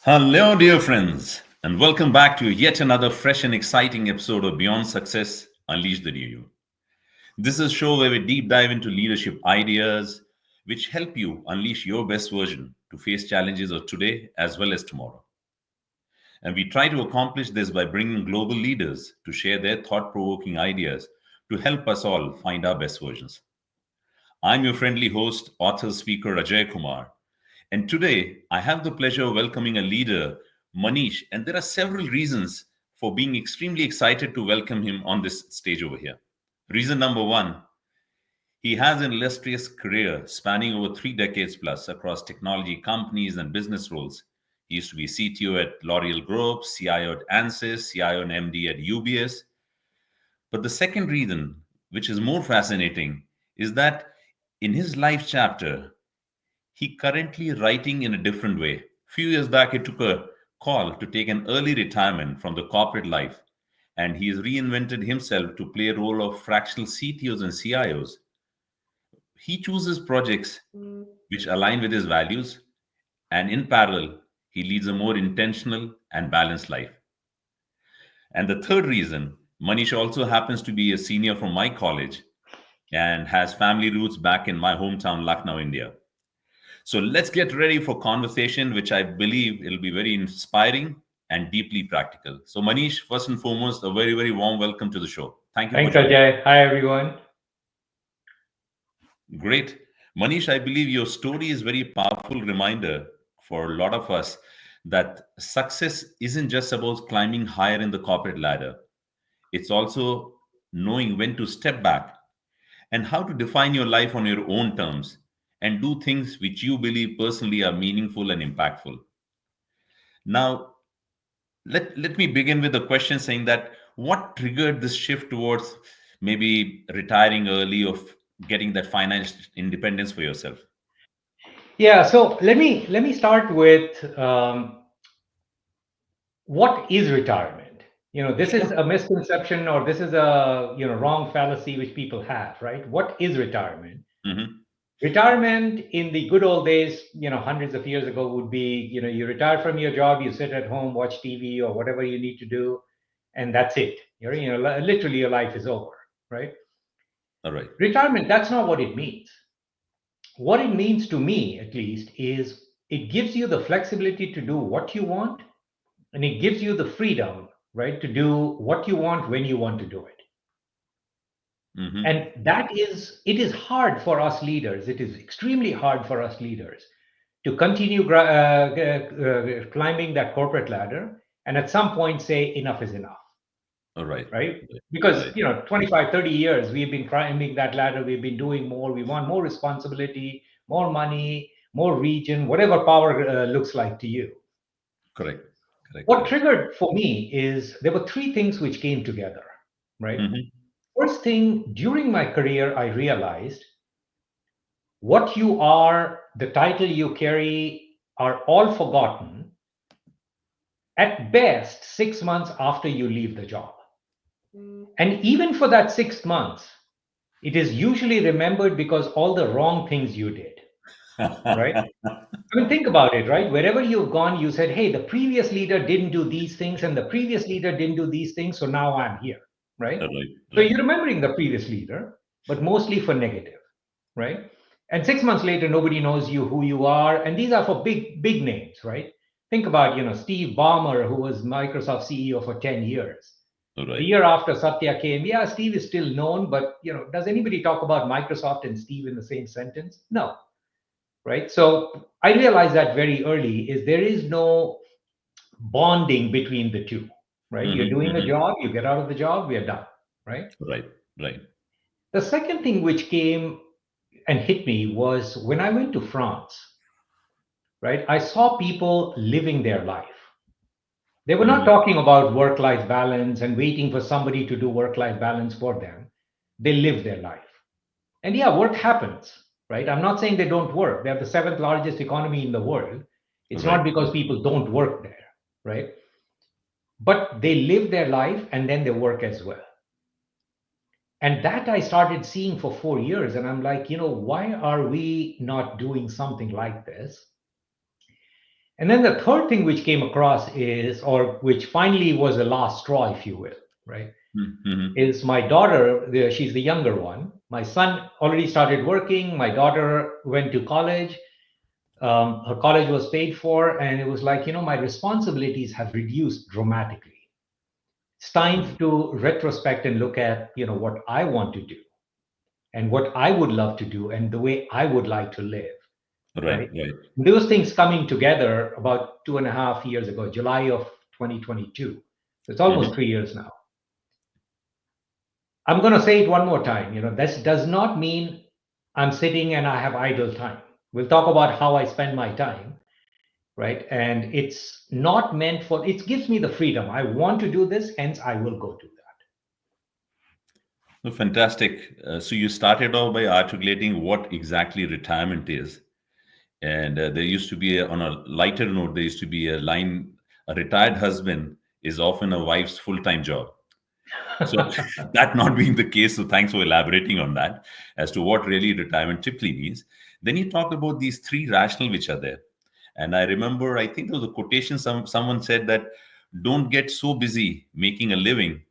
Hello, dear friends, and welcome back to yet another fresh and exciting episode of Beyond Success Unleash the New You. This is a show where we deep dive into leadership ideas which help you unleash your best version to face challenges of today as well as tomorrow. And we try to accomplish this by bringing global leaders to share their thought provoking ideas to help us all find our best versions. I'm your friendly host, author, speaker Ajay Kumar. And today, I have the pleasure of welcoming a leader, Manish, and there are several reasons for being extremely excited to welcome him on this stage over here. Reason number one, he has an illustrious career spanning over 3 decades plus across technology companies and business roles. He used to be CTO at L'Oreal Group, CIO at Ansys, CIO and MD at UBS. But the second reason, which is more fascinating, is that in his life chapter, he currently writing in a different way. Few years back, he took a call to take an early retirement from the corporate life, and he has reinvented himself to play a role of fractional CTOs and CIOs. He chooses projects which align with his values, and in parallel, he leads a more intentional and balanced life. And the third reason, Manish also happens to be a senior from my college and has family roots back in my hometown, Lucknow, India. So let's get ready for conversation, which I believe it'll be very inspiring and deeply practical. So, Manish, first and foremost, a very, very warm welcome to the show. Thank you for Thanks, joining. Ajay. Hi, everyone. Great. Manish, I believe your story is very powerful reminder for a lot of us that success isn't just about climbing higher in the corporate ladder. It's also knowing when to step back and how to define your life on your own terms and do things which you believe personally are meaningful and impactful. Now, let me begin with a question saying that what triggered this shift towards maybe retiring early of getting that financial independence for yourself? Yeah, so let me start with what is retirement? This is Sure. a misconception, or this is a wrong fallacy which people have, right? What is retirement? Hmm. Retirement in the good old days, hundreds of years ago, would be you retire from your job, you sit at home, watch TV or whatever you need to do, and that's it. Literally your life is over, right? All right. Retirement, that's not what it means. What it means to me, at least, is it gives you the flexibility to do what you want, and it gives you the freedom, right, to do what you want when you want to do it. Hmm. And it is hard for us leaders. It is extremely hard for us leaders to continue climbing that corporate ladder and at some point say enough is enough, All right. right? Right. Because Right. 25, 30 years we've been climbing that ladder, we've been doing more, we want more responsibility, more money, more region, whatever power looks like to you. Correct. Correct. What Correct. triggered for me is there were three things which came together, right? Hmm. First thing, during my career, I realized what you are, the title you carry, are all forgotten at best 6 months after you leave the job. And even for that 6 months, it is usually remembered because all the wrong things you did, right? I mean, think about it, right? Wherever you've gone, you said, hey, the previous leader didn't do these things, and the previous leader didn't do these things, so now I'm here, right? All right. So Right. you're remembering the previous leader, but mostly for negative, right? And 6 months later, nobody knows you who you are, and these are for big names, right? Think about Steve Ballmer, who was Microsoft CEO for 10 years. All The right. year after Satya came, yeah, Steve is still known, but does anybody talk about Microsoft and Steve in the same sentence? No, right? So I realized that very early is there is no bonding between the two, right? You're Hmm. doing a Hmm. job, you get out of the job, we are done, right? Right. Right. The second thing which came and hit me was when I went to France, right? I saw people living their life. They were not Hmm. talking about work life balance and waiting for somebody to do work life balance for them. They live their life. And yeah, work happens, right? I'm not saying they don't work. They're the seventh largest economy in the world. All It's right. not because people don't work there, right? But they live their life and then they work as well. And that I started seeing for 4 years. And I'm like, why are we not doing something like this? And then the third thing which came across is, or which finally was the last straw, if you will, right? Mm-hmm. Is my daughter, she's the younger one. My son already started working. My daughter went to college. Her college was paid for. And it was like, my responsibilities have reduced dramatically. It's time to retrospect and look at, what I want to do and what I would love to do and the way I would like to live, Right, right? right. Those things coming together about 2.5 years ago, July of 2022. It's almost Mm-hmm. 3 years now. I'm going to say it one more time. This does not mean I'm sitting and I have idle time. We'll talk about how I spend my time, right? And it's not meant for, it gives me the freedom. I want to do this, hence I will go do that. No, fantastic. So you started off by articulating what exactly retirement is. And there used to be, on a lighter note, there used to be a line: a retired husband is often a wife's full time job. So, that not being the case, so thanks for elaborating on that as to what really retirement typically means. Then you talked about these three rational which are there. And I remember, I think there was a quotation, someone said that don't get so busy making a living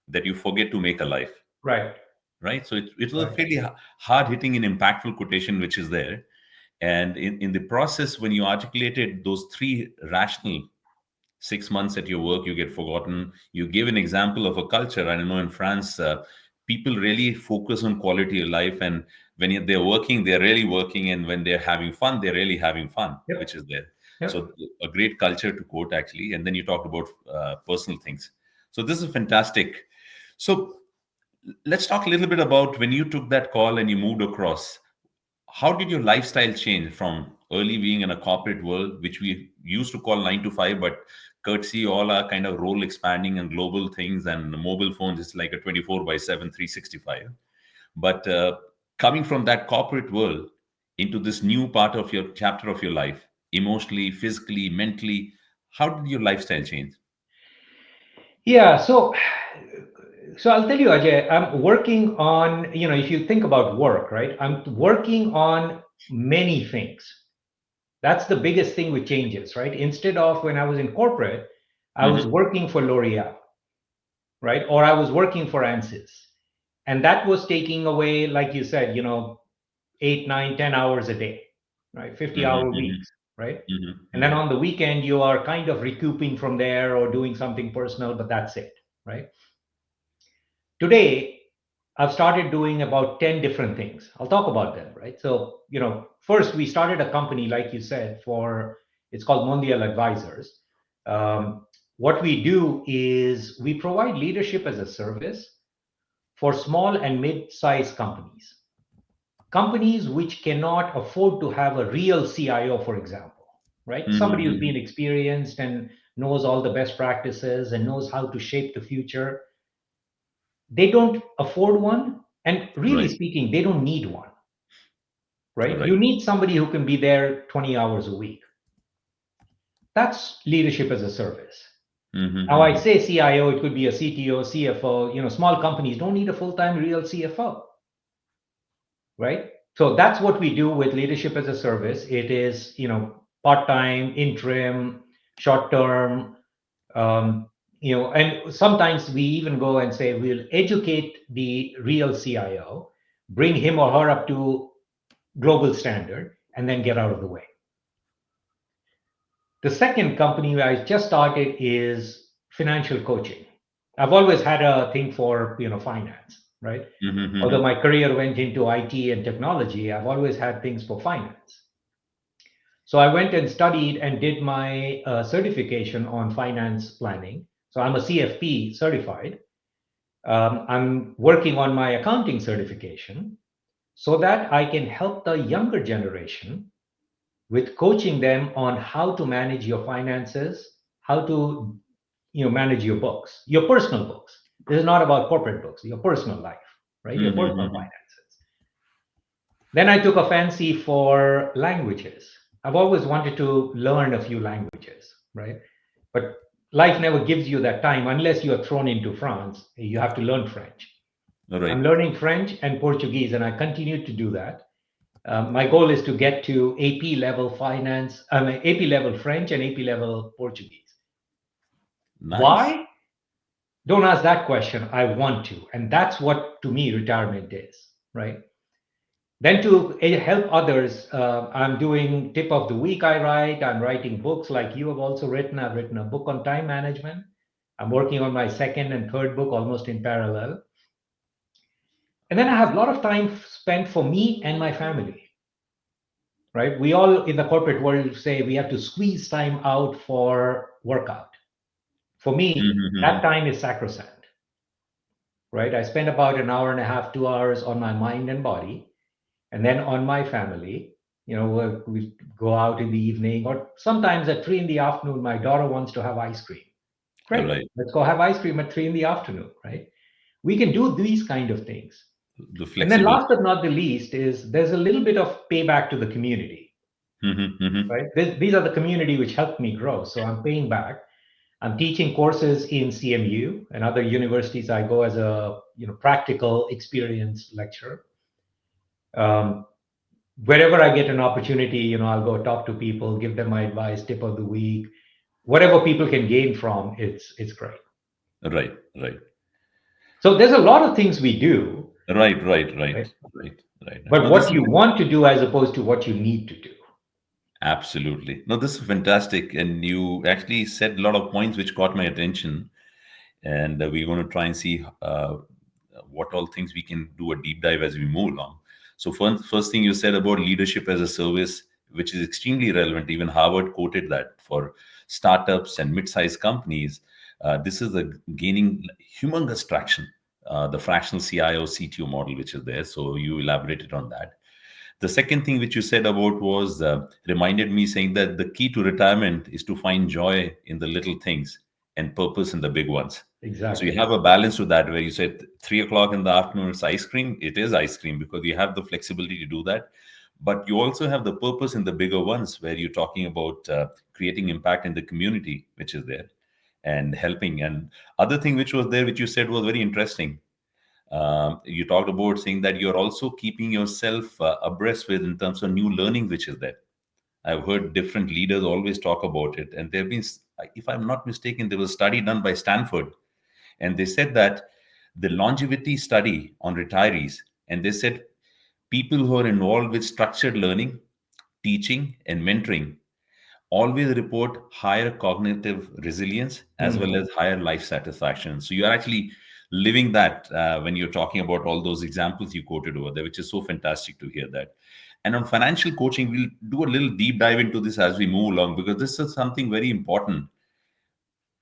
that you forget to make a life. Right, Right. So it was a right. fairly hard hitting and impactful quotation which is there. And in the process, when you articulated those three rational: 6 months at your work, you get forgotten. You gave an example of a culture. I know in France, people really focus on quality of life. And when they're working, they're really working. And when they're having fun, they're really having fun, which Yep, is there. yep. So a great culture to quote, actually. And then you talked about personal things. So this is fantastic. So let's talk a little bit about when you took that call and you moved across. How did your lifestyle change from early being in a corporate world, which we used to call 9 to 5, but courtesy all our kind of role expanding and global things and mobile phones, it's like a 24 by 7, 365. But coming from that corporate world into this new part of your chapter of your life, emotionally, physically, mentally, how did your lifestyle change? Yeah, so I'll tell you, Ajay, I'm working on, if you think about work, right? I'm working on many things. That's the biggest thing with changes, right? Instead of when I was in corporate, I was Hmm. working for L'Oreal, right? Or I was working for Ansys. And that was taking away, like you said, 8, 9, 10 hours a day, right? 50-hour Hmm. weeks, right? Hmm. And then Hmm. on the weekend, you are kind of recouping from there or doing something personal, but that's it, right? Today, I've started doing about 10 different things. I'll talk about them, right? So, first we started a company, like you said, it's called Mondial Advisors. What we do is we provide leadership as a service for small and mid-sized companies. Companies which cannot afford to have a real CIO, for example, right? Somebody who's been Hmm. experienced and knows all the best practices and knows how to shape the future. They don't afford one. And really Right. speaking, they don't need one, right? Right. You need somebody who can be there 20 hours a week. That's leadership as a service. Now, I Hmm. say CIO, it could be a CTO, CFO. Small companies don't need a full time real CFO, right? So that's what we do with leadership as a service. It is, part time, interim, short term, and sometimes we even go and say we'll educate the real CIO, bring him or her up to global standard, and then get out of the way. The second company I just started is financial coaching. I've always had a thing for finance, right? Although Hmm. my career went into IT and technology, I've always had things for finance. So I went and studied and did my certification on finance planning. So I'm a CFP certified. I'm working on my accounting certification so that I can help the younger generation with coaching them on how to manage your finances, how to manage your books, your personal books. This is not about corporate books, your personal life, right? Your personal Hmm. finances. Then I took a fancy for languages. I've always wanted to learn a few languages, right? But life never gives you that time unless you are thrown into France. You have to learn French. I'm Right. learning French and Portuguese, and I continue to do that. My goal is to get to AP level finance, AP level French and AP level Portuguese. Nice. Why? Don't ask that question. I want to. And that's what, to me, retirement is, right? Then to help others, I'm doing tip of the week I write. I'm writing books like you have also written. I've written a book on time management. I'm working on my second and third book almost in parallel. And then I have a lot of time spent for me and my family, right? We all in the corporate world say we have to squeeze time out for workout. For me, that Mm-hmm. time is sacrosanct, right? I spend about an hour and a half, 2 hours on my mind and body, and then on my family. We go out in the evening, or sometimes at 3 in the afternoon, my daughter wants to have ice cream. Great, Right. let's go have ice cream at 3 in the afternoon, right? We can do these kind of things. The And then flexibility. last but not the least is there's a little bit of payback to the community, Mm-hmm. Mm-hmm. right? These are the community which helped me grow. So I'm paying back. I'm teaching courses in CMU and other universities. I go as a practical experience lecturer. Um, Wherever I get an opportunity, I'll go talk to people, give them my advice, tip of the week, whatever people can gain from. It's great. Right. Right. So there's a lot of things we do, Right. Right. right? Right. Right. Right. But No, this what is you want to do as opposed to what you need to do. absolutely. No, this is fantastic. And you actually said a lot of points which caught my attention. And we're going to try and see what all things we can do a deep dive as we move along. So, first thing you said about leadership as a service, which is extremely relevant. Even Harvard quoted that for startups and mid-sized companies. This is the gaining humongous traction. The fractional CIO CTO model, which is there. So you elaborated on that. The second thing which you said about was reminded me saying that the key to retirement is to find joy in the little things and purpose in the big ones. So you Exactly. have a balance with that where you said 3 o'clock in the afternoon it's ice cream. It is ice cream because you have the flexibility to do that. But you also have the purpose in the bigger ones where you're talking about creating impact in the community, which is there and helping. And other thing which was there, which you said was very interesting, you talked about saying that you're also keeping yourself abreast with in terms of new learning which is there. I've heard different leaders always talk about it, and there have been, if I'm not mistaken, there was a study done by Stanford, and they said that the longevity study on retirees, and they said people who are involved with structured learning, teaching and mentoring always report higher cognitive resilience as well Hmm. as higher life satisfaction. So you're actually living that when you're talking about all those examples you quoted over there, which is so fantastic to hear that. And on financial coaching, we'll do a little deep dive into this as we move along because this is something very important.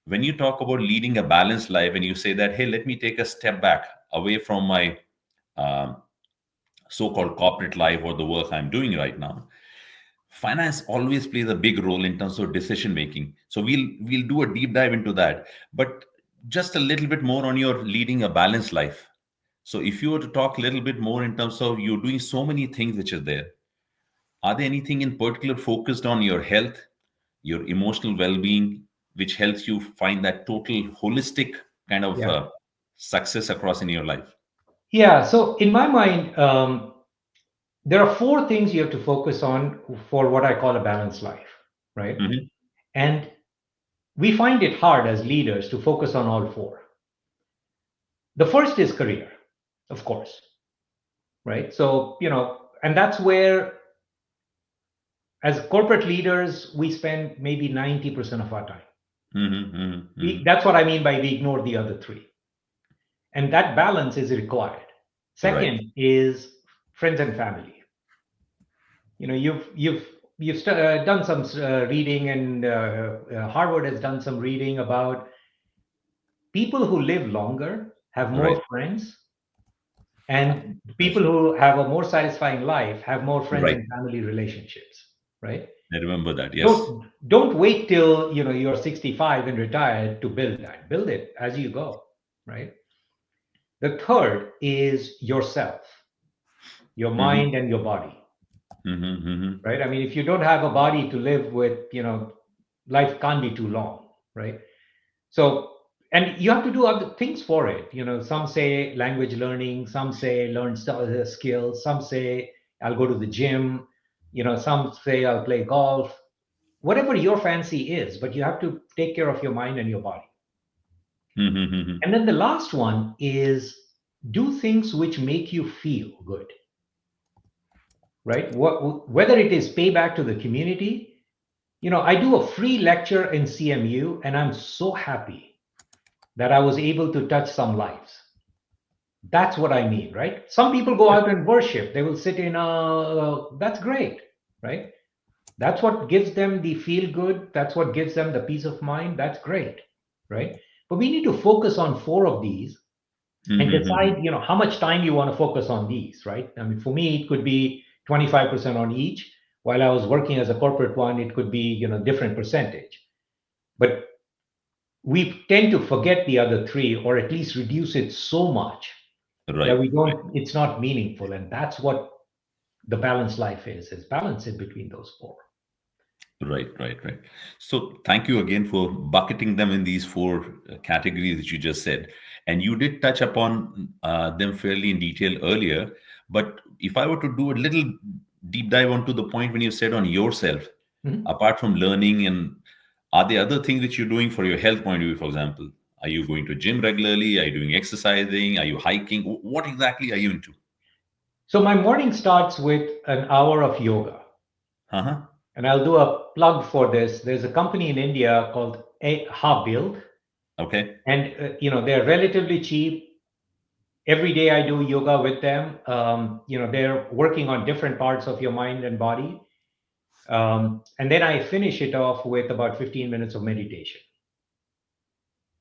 When you talk about leading a balanced life and you say that, hey, let me take a step back away from my um, so-called corporate life or the work I'm doing right now, finance always plays a big role in terms of decision making. So we'll do a deep dive into that, but just a little bit more on your leading a balanced life. So if you were to talk a little bit more in terms of you're doing so many things which is there, are there anything in particular focused on your health, your emotional well-being, which helps you find that total holistic kind of Yeah. success across in your life? Yeah. So in my mind, there are four things you have to focus on for what I call a balanced life, right? Hmm. And we find it hard as leaders to focus on all four. The first is career, of course, right? So, and that's where, as corporate leaders, we spend maybe 90% of our time. Hmm. Hmm. Hmm. That's what I mean by we ignore the other three. And that balance is required. Right. Second is friends and family. You've done some reading, and Harvard has done some reading about people who live longer have Right. more friends, and That's people true. who have a more satisfying life have more friends Right. and family relationships, right? I remember that. Yes. Don't wait till you're 65 and retired to build that. Build it as you go, right? The third is yourself, your Hmm. mind and your body, Hmm. Hmm. right? I mean, if you don't have a body to live with, life can't be too long, right? So, and you have to do other things for it. Some say language learning, some say learn skills, some say I'll go to the gym. Some say I'll play golf. Whatever your fancy is, but you have to take care of your mind and your body. Mm-hmm. And then the last one is do things which make you feel good, right? Whether it is pay back to the community. I do a free lecture in CMU, and I'm so happy that I was able to touch some lives. That's what I mean, right? Some people go out and worship. They will sit in that's great, right? That's what gives them the feel good. That's what gives them the peace of mind. That's great, right? But we need to focus on four of these and Mm-hmm. decide, how much time you want to focus on these, right? I mean, for me, it could be 25% on each. While I was working as a corporate one, it could be, different percentage. But we tend to forget the other three, or at least reduce it so much that Right, we right. don't, it's not meaningful. And that's what the balanced life is balance in between those four. Right, right, right. So thank you again for bucketing them in these four categories that you just said. And you did touch upon them fairly in detail earlier. But if I were to do a little deep dive onto the point when you said on yourself, Mhm. apart from learning, and are there other things that you're doing for your health point of view, for example? Are you going to gym regularly? Are you doing exercising? Are you hiking? What exactly are you into? So my morning starts with an hour of yoga. Uh-huh. And I'll do a plug for this. There's a company in India called Build, Okay. and they're relatively cheap. Every day I do yoga with them. They're working on different parts of your mind and body. And then I finish it off with about 15 minutes of meditation,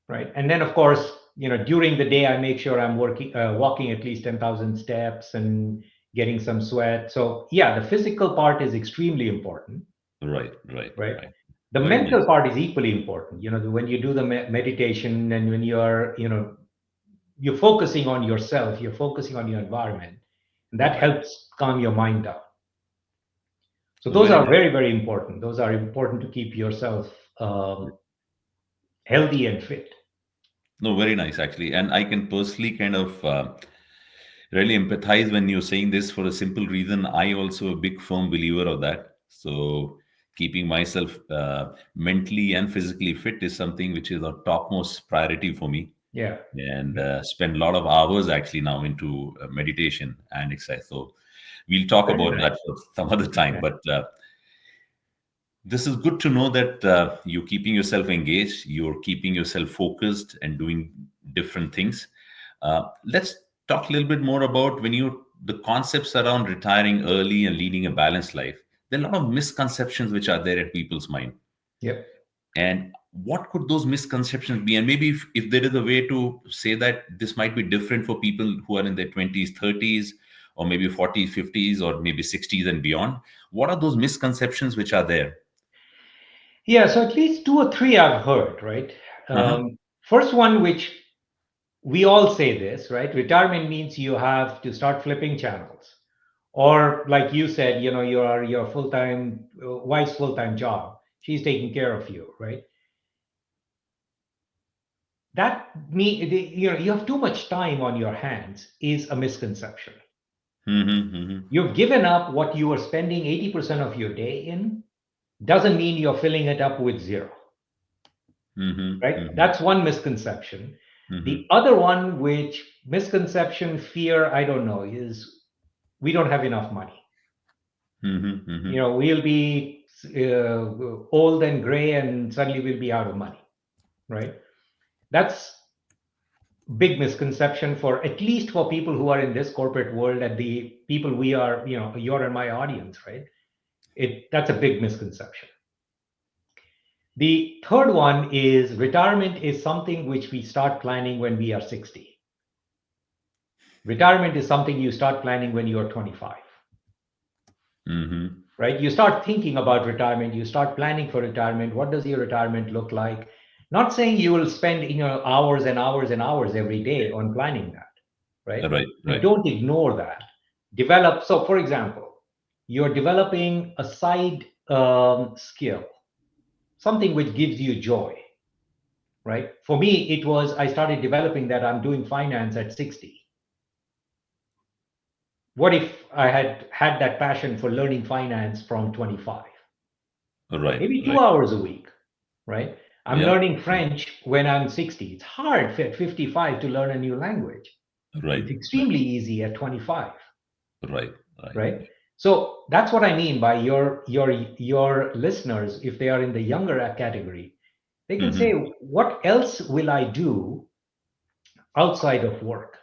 right? And then, of course, during the day, I make sure I'm walking at least 10,000 steps and getting some sweat. So, yeah, the physical part is extremely important, Right, right, right? right. The Very mental nice. part is equally important. When you do the meditation and when you're focusing on yourself, you're focusing on your environment, and that Right. helps calm your mind down. So No, those very are nice. very, very important. Those are important to keep yourself healthy and fit. No, very nice actually. And I can personally kind of really empathize when you're saying this for a simple reason. I also a big firm believer of that. So keeping myself mentally and physically fit is something which is a topmost priority for me. Yeah. And Yeah. spend a lot of hours actually now into meditation and exercise. So we'll talk Very about that nice. some other time. Okay. But this is good to know that you're keeping yourself engaged, you're keeping yourself focused and doing different things. Let's talk a little bit more about when you the concepts around retiring early and leading a balanced life. There are a lot of misconceptions which are there at people's mind. Yep. And what could those misconceptions be? And maybe if there is a way to say that this might be different for people who are in their 20s, 30s, or maybe 40s, 50s, or maybe 60s and beyond, what are those misconceptions which are there? Yeah. So at least two or three I've heard, right? Uh-huh. First one, which we all say this, right? Retirement means you have to start flipping channels. Or like you said, your full-time wife's full-time job. She's taking care of you, right? You have too much time on your hands is a misconception. Mm-hmm, mm-hmm, You've given up what you were spending 80% of your day in, doesn't mean you're filling it up with zero, mm-hmm, right? mm-hmm, That's one misconception. The mm-hmm, other one, which misconception, fear, I don't know, is we don't have enough money. mm-hmm, mm-hmm. We'll be old and gray and suddenly we'll be out of money, right? That's big misconception for at least for people who are in this corporate world and the people we are, you're and my audience, right? That's a big misconception. The third one is retirement is something which we start planning when we are 60. Retirement is something you start planning when you're 25, Mm-hmm. right? You start thinking about retirement, you start planning for retirement. What does your retirement look like? Not saying you will spend hours and hours and hours every day on planning that, right? Right, But right. don't ignore that. Develop. So, for example, you're developing a side skill, something which gives you joy, right? For me, it was I started developing that I'm doing finance at 60, What if I had had that passion for learning finance from 25? Right, Maybe two right. hours a week, right? I'm Yep. learning French when I'm 60. It's hard at 55 to learn a new language. Right, It's right, extremely easy at 25, right, right. right? So that's what I mean by your listeners, if they are in the younger category, they can say, Hmm. what else will I do outside of work?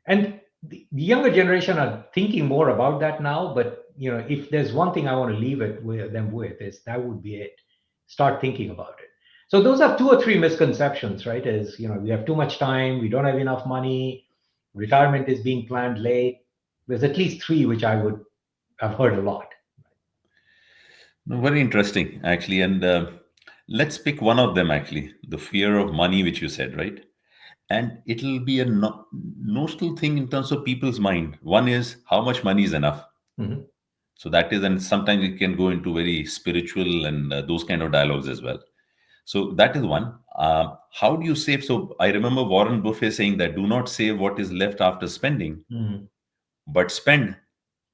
And the younger generation are thinking more about that now. But if there's one thing I want to leave it with them with, is that would be it. Start thinking about it. So those are two or three misconceptions, right? Is we have too much time, we don't have enough money, retirement is being planned late. There's at least three which I've heard a lot. No, very interesting, actually. And let's pick one of them, actually. The fear of money, which you said, right? And it'll be a notional thing in terms of people's mind. One is how much money is enough. Mhm. So that is, and sometimes it can go into very spiritual and those kind of dialogues as well. So that is one. How do you save? So I remember Warren Buffett saying that do not save what is left after spending, Mhm. but spend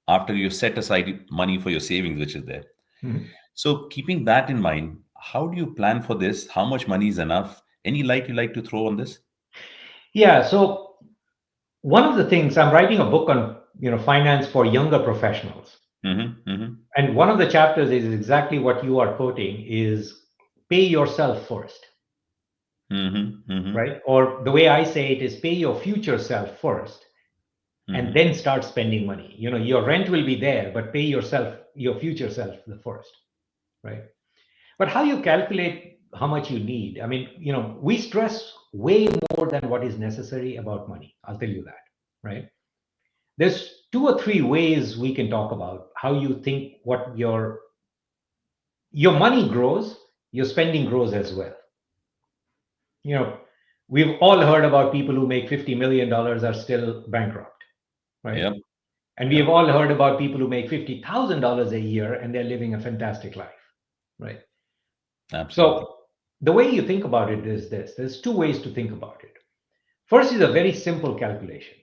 after you set aside money for your savings, which is there. Mhm. So keeping that in mind, how do you plan for this? How much money is enough? Any light you like to throw on this? Yeah. So one of the things, I'm writing a book on finance for younger professionals. Mm-hmm, mm-hmm, And one of the chapters is exactly what you are quoting, is pay yourself first, mm-hmm, mm-hmm, right? Or the way I say it is pay your future self first and mm-hmm. then start spending money. Your rent will be there, but pay yourself, your future self the first, right? But how you calculate how much you need? I mean, we stress way more than what is necessary about money. I'll tell you that, right? There's two or three ways we can talk about how you think what your money grows, your spending grows as well. You know, we've all heard about people who make $50 million are still bankrupt, right? Yep, And we have yep, all heard about people who make $50,000 a year and they're living a fantastic life, right? absolutely. So the way you think about it is this: there's two ways to think about it. First is a very simple calculation.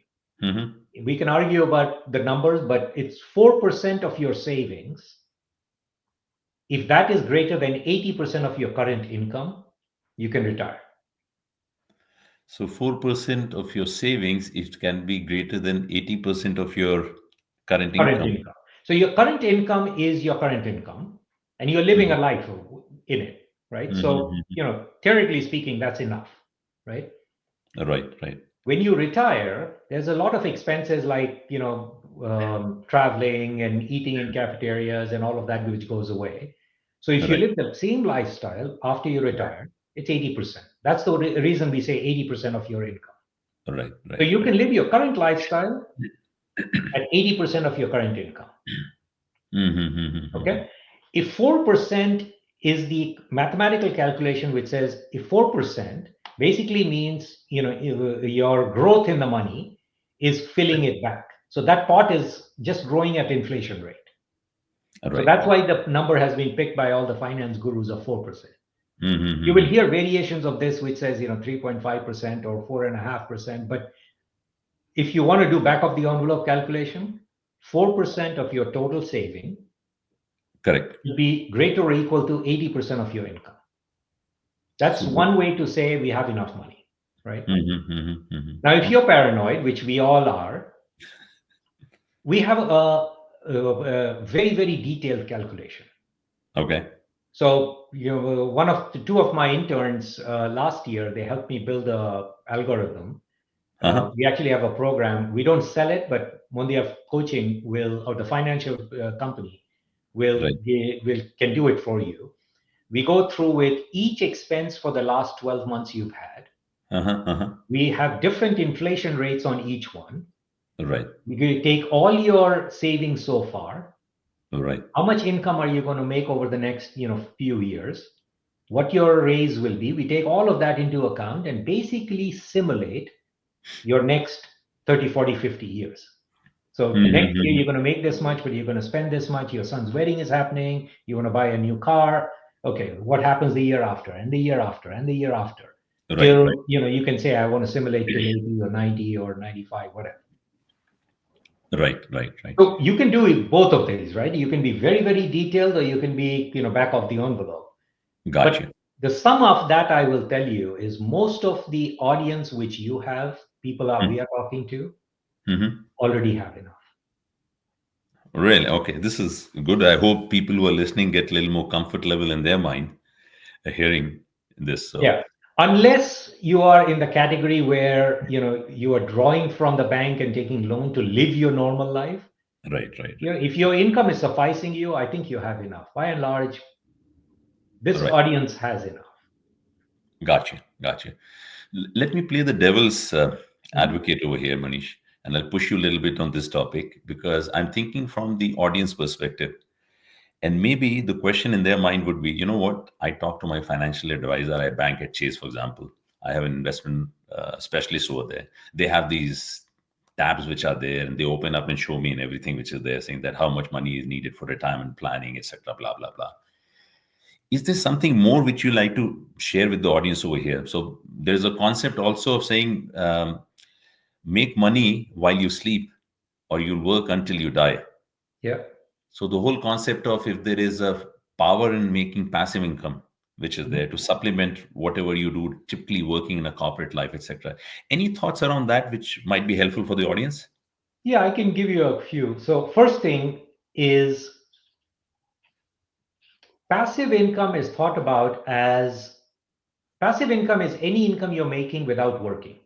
Mm-hmm. We can argue about the numbers, but it's 4% of your savings. If that is greater than 80% of your current income, you can retire. So 4% of your savings, it can be greater than 80% of your current Current income. income. So your current income is your current income, and you're living a Mm-hmm. life in it, right? So, Mm-hmm. theoretically speaking, that's enough, right? Right, right, When you retire, there's a lot of expenses like, traveling and eating in cafeterias and all of that, which goes away. So if you right, live the same lifestyle after you retire, it's 80%. That's the reason we say 80% of your income. right, So right, you right. can live your current lifestyle at 80% of your current income. Mm-hmm. Okay. If 4% is the mathematical calculation, which says if 4% basically means, your growth in the money is filling it back. So that pot is just growing at inflation rate. So Right, that's right. why the number has been picked by all the finance gurus of 4%. You will Mm-hmm. hear variations of this, which says, 3.5% or 4.5%. But if you want to do back of the envelope calculation, 4% of your total saving Correct. will be greater or equal to 80% of your income. That's So, one way to say we have enough money, right? Now, if okay. you're paranoid, which we all are, we have a very, very detailed calculation. Okay. So, one of the two of my interns last year, they helped me build a algorithm. Uh-huh. We actually have a program. We don't sell it, but Mondia Coaching will, or the financial company Right. will can do it for you. We go through with each expense for the last 12 months you've had. Uh-huh. Uh-huh. We have different inflation rates on each one. Right. We take all your savings so far. Right. How much income are you going to make over the next, few years? What your raise will be. We take all of that into account and basically simulate your next 30, 40, 50 years. So the next year Mm-hmm. you're going to make this much, but you're going to spend this much. Your son's wedding is happening. You want to buy a new car. Okay, what happens the year after, and the year after, and the year after? Right. Right. Till you can say I want to simulate till 80 or 90 or 95, whatever. Right, right, right. So you can do both of these, right? You can be very, very detailed, or you can be, back of the envelope. Got But you. the sum of that, I will tell you, is most of the audience which you have, people are we are talking to, Mm-hmm. already have enough. Really? Okay, this is good. I hope people who are listening get a little more comfort level in their mind hearing this. So, Yeah. Unless you are in the category where, you are drawing from the bank and taking loan to live your normal life. right, right, If your income is sufficing you, I think you have enough. By and large, this right. audience has enough. Gotcha, gotcha. Let me play the devil's Mhm. advocate over here, Manish, and I'll push you a little bit on this topic because I'm thinking from the audience perspective. And maybe the question in their mind would be, you know what? I talk to my financial advisor. I bank at Chase, for example. I have an investment specialist over there. They have these tabs which are there, and they open up and show me and everything which is there, saying that how much money is needed for retirement planning, etc. Blah blah blah. Is there something more which you like to share with the audience over here? So there's a concept also of saying, make money while you sleep, or you'll work until you die. Yeah. So the whole concept of if there is a power in making passive income, which is there Mhm. to supplement whatever you do, typically working in a corporate life, etc. Any thoughts around that which might be helpful for the audience? Yeah, I can give you a few. So, first thing is passive income is thought about as passive income is any income you're making without working,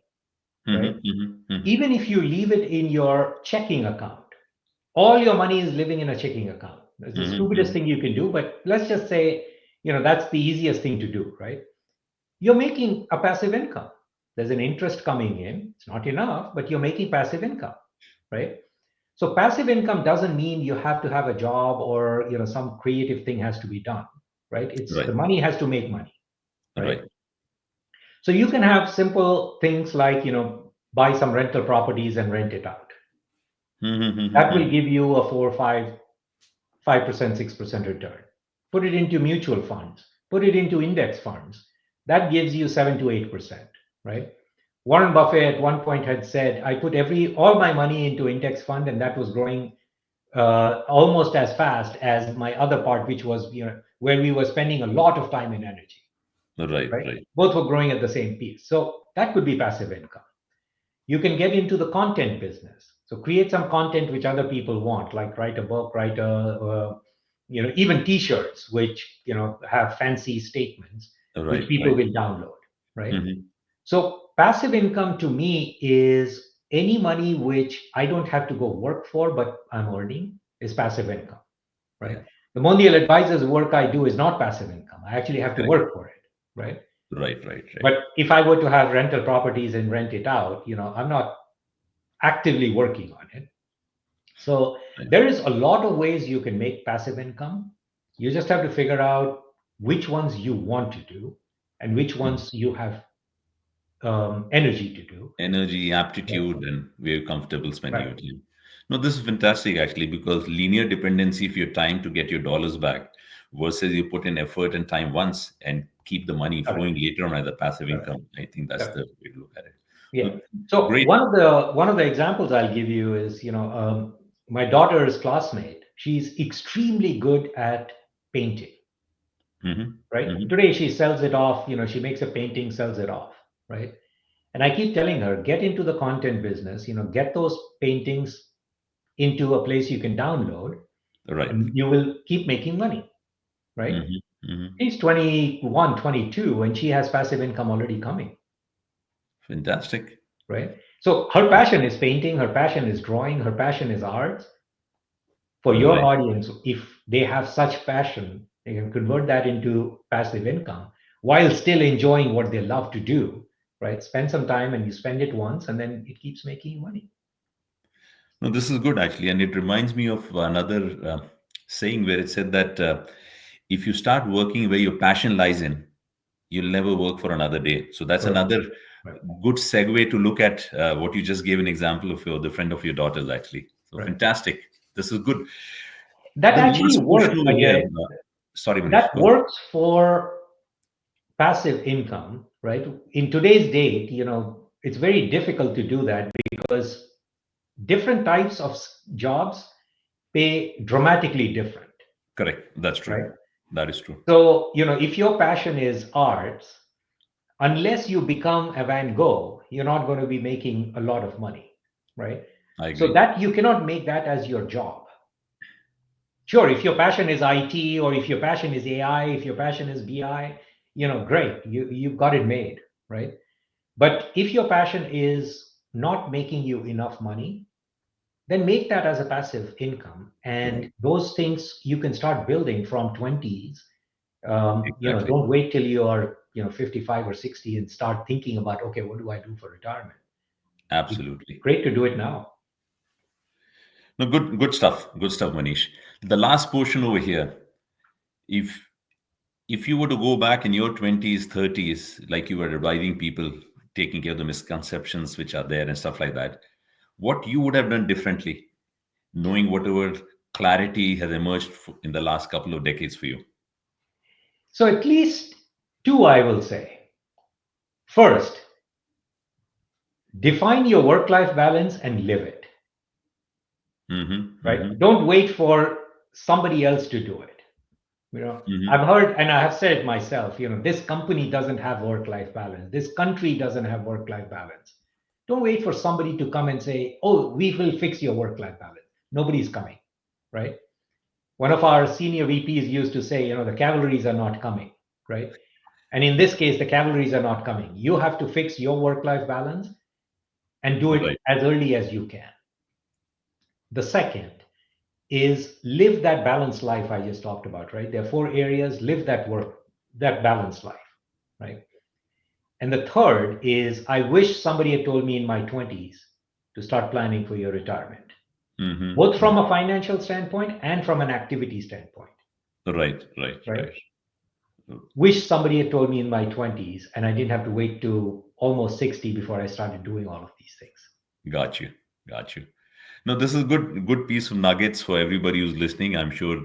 right? Mm-hmm, mm-hmm, mm-hmm. Even if you leave it in your checking account, all your money is living in a checking account. That's the Mm-hmm, stupidest mm-hmm. thing you can do, but let's just say, that's the easiest thing to do, right? You're making a passive income. There's an interest coming in. It's not enough, but you're making passive income, right? So passive income doesn't mean you have to have a job or some creative thing has to be done, right? It's the Right, money has to make money, right? right. So you can have simple things like buy some rental properties and rent it out. Mm-hmm, That mm-hmm, will mm-hmm. give you a 5%, 6% return. Put it into mutual funds, put it into index funds. That gives you 7 to 8%, right? Warren Buffett at one point had said, I put all my money into index fund, and that was growing almost as fast as my other part, which was where we were spending a lot of time and energy, Right, right? right, right. Both were growing at the same pace. So that could be passive income. You can get into the content business. So create some content which other people want, like write a book, write even T-shirts, which have fancy statements, which Right, people right. will download, right? Mm-hmm. So passive income to me is any money which I don't have to go work for, but I'm earning is passive income, right? Yeah, The Mondial Advisors work I do is not passive income. I actually have to correct. work for it, right? Right, right, right. But if I were to have rental properties and rent it out, I'm not actively working on it. So Right. there is a lot of ways you can make passive income. You just have to figure out which ones you want to do and which Mhm. ones you have energy to do. Energy, Yeah. aptitude, and where you're comfortable spending Right. your time. No, this is fantastic actually because linear dependency of your time to get your dollars back versus you put in effort and time once and keep the money Correct. flowing later on as a passive Correct. income. I think that's the Correct. way to look at it. Yeah. Well, So great. one of the examples I'll give you is my daughter's classmate. She's extremely good at painting, Hmm. right? Hmm. Today she sells it off. She makes a painting, sells it off, right? And I keep telling her, get into the content business. Get those paintings into a place you can download, Right. and you will keep making money, right? Hmm. Hmm. She's 21, 22, and she has passive income already coming, Fantastic. right? So her passion is painting, her passion is drawing, her passion is art. For your Right. audience, if they have such passion, they can convert that into passive income while still enjoying what they love to do, right? Spend some time and you spend it once, and then it keeps making you money. No, this is good actually, and it reminds me of another saying where it said that if you start working where your passion lies in, you'll never work for another day. So that's Correct. another Right. good segue to look at what you just gave an example of the friend of your daughter's actually. So Right. fantastic. This is good. That The actually last portion works, over here. Ajay. Sorry, Manish. That Go ahead. works for passive income, right? In today's date, it's very difficult to do that because different types of jobs pay dramatically different, Correct. That's true. right? That is true. So, if your passion is arts, unless you become a Van Gogh, you're not going to be making a lot of money, right? I So agree. that you cannot make that as your job. Sure, if your passion is IT or if your passion is AI, if your passion is BI, great, you've got it made, right? But if your passion is not making you enough money, then make that as a passive income, and Right. those things you can start building from 20s. Exactly. Don't wait till you are 55 or 60 and start thinking about, okay, what do I do for retirement? It's Absolutely. great to do it now. No, good stuff. Good stuff, Manish. The last portion over here. If if you were to go back in your 20s, 30s, like you were advising people, taking care of the misconceptions which are there and stuff like that, what you would have done differently, knowing whatever clarity has emerged in the last couple of decades for you? So at least two, I will say. First, define your work-life balance and live it, Mm-hmm. right? Mm-hmm. Don't wait for somebody else to do it. I've Mm-hmm. heard and I have said it myself, this company doesn't have work-life balance. This country doesn't have work-life balance. Don't wait for somebody to come and say, oh, we will fix your work-life balance. Nobody's coming, right? One of our senior VPs used to say, the cavalries are not coming, right? And in this case, the cavalries are not coming. You have to fix your work-life balance and do it Right. as early as you can. The second is live that balanced life I just talked about, right? There are four areas, live that balanced life, right? And the third is I wish somebody had told me in my 20s to start planning for your retirement, both Mm-hmm. from a financial standpoint and from an activity standpoint, Right, right, right? right. Wish somebody had told me in my 20s and I didn't have to wait to almost 60 before I started doing all of these things. Got you. Got you. No, this is good piece of nuggets for everybody who's listening. I'm sure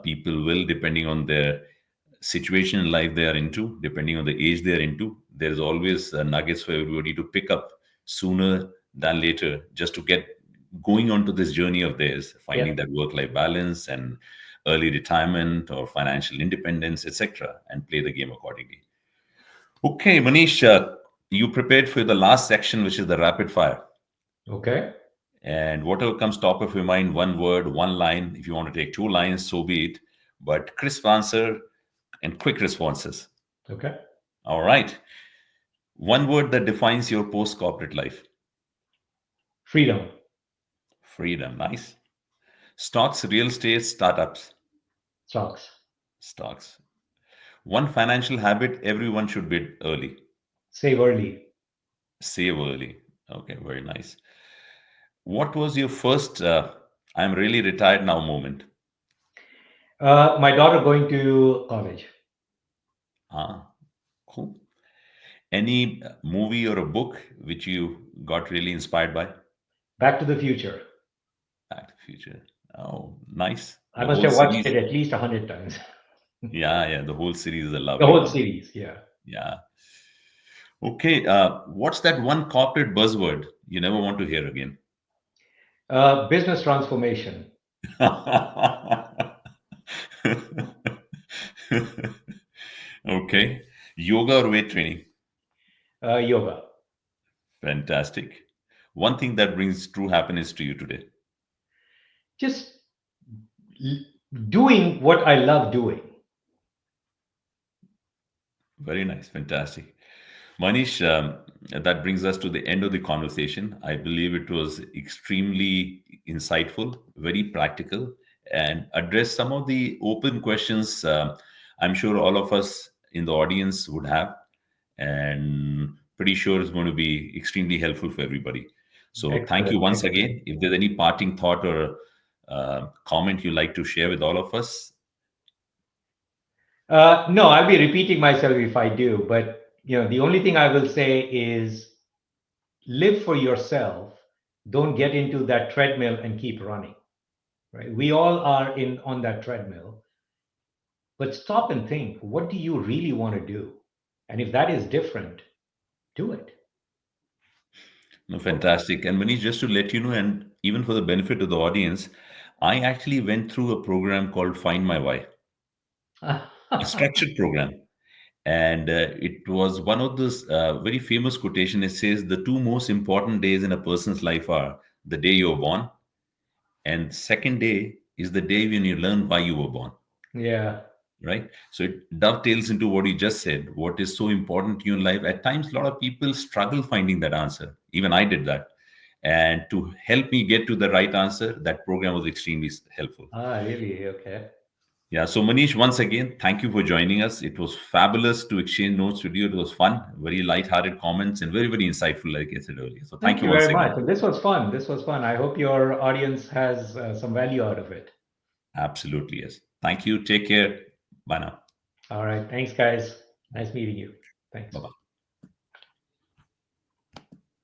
people will, depending on their situation in life they are into, depending on the age they are into. There's always nuggets for everybody to pick up sooner than later, just to get going onto this journey of theirs, Yeah. finding that work-life balance and early retirement or financial independence, etc., and play the game accordingly. Okay, Manish, you prepared for the last section, which is the rapid fire. Okay. And whatever comes top of your mind, one word, one line. If you want to take two lines, so be it. But crisp answer and quick responses. Okay. All right. One word that defines your post corporate life. Freedom. Freedom. Nice. Stocks, real estate, startups. Stocks. Stocks. One financial habit everyone should build early. Save early. Save early. Okay, very nice. What was your first I'm really retired now moment? My daughter going to college. Ah, cool. Any movie or a book which you got really inspired by? Back to the Future. Back to the Future. Oh, nice. I The must whole have watched series. it at least 100 times. Yeah, yeah. The whole series is a The lovely whole one. series. Yeah. Yeah. Okay. What's that one corporate buzzword you never want to hear again? Business transformation. Okay. Yoga or weight training? Yoga. Fantastic. One thing that brings true happiness to you today. Just l- doing what I love doing. Very nice. Fantastic. Manish, that brings us to the end of the conversation. I believe it was extremely insightful, very practical, and addressed some of the open questions I'm sure all of us in the audience would have, and pretty sure it's going to be extremely helpful for everybody. So, thank you Excellent. once Excellent. again. If there's any parting thought or comment you'd like to share with all of us, No, I'll be repeating myself if I do, but the only thing I will say is live for yourself. Don't get into that treadmill and keep running. Right? We all are in on that treadmill, but stop and think, what do you really want to do? And if that is different, do it. No, fantastic. And Manish, just to let you know, and even for the benefit of the audience, I actually went through a program called Find My Why, a structured program. And it was one of those very famous quotation. It says the two most important days in a person's life are the day you were born, and second day is the day when you learn why you were born. Yeah. Right, so it dovetails into what you just said. What is so important to you in life? At times a lot of people struggle finding that answer. Even I did that, and to help me get to the right answer, that program was extremely helpful. Ah, really? Okay. Yeah, so Manish, once again, thank you for joining us. It was fabulous to exchange notes with you. It was fun, very light-hearted comments, and very, very insightful, like I said earlier. So thank Thank you you once very again. much. And this was fun. This was fun. I hope your audience has some value out of it. Absolutely, yes. Thank you. Take care. Bye now. All right. Thanks, guys. Nice meeting you. Bye Thanks. bye.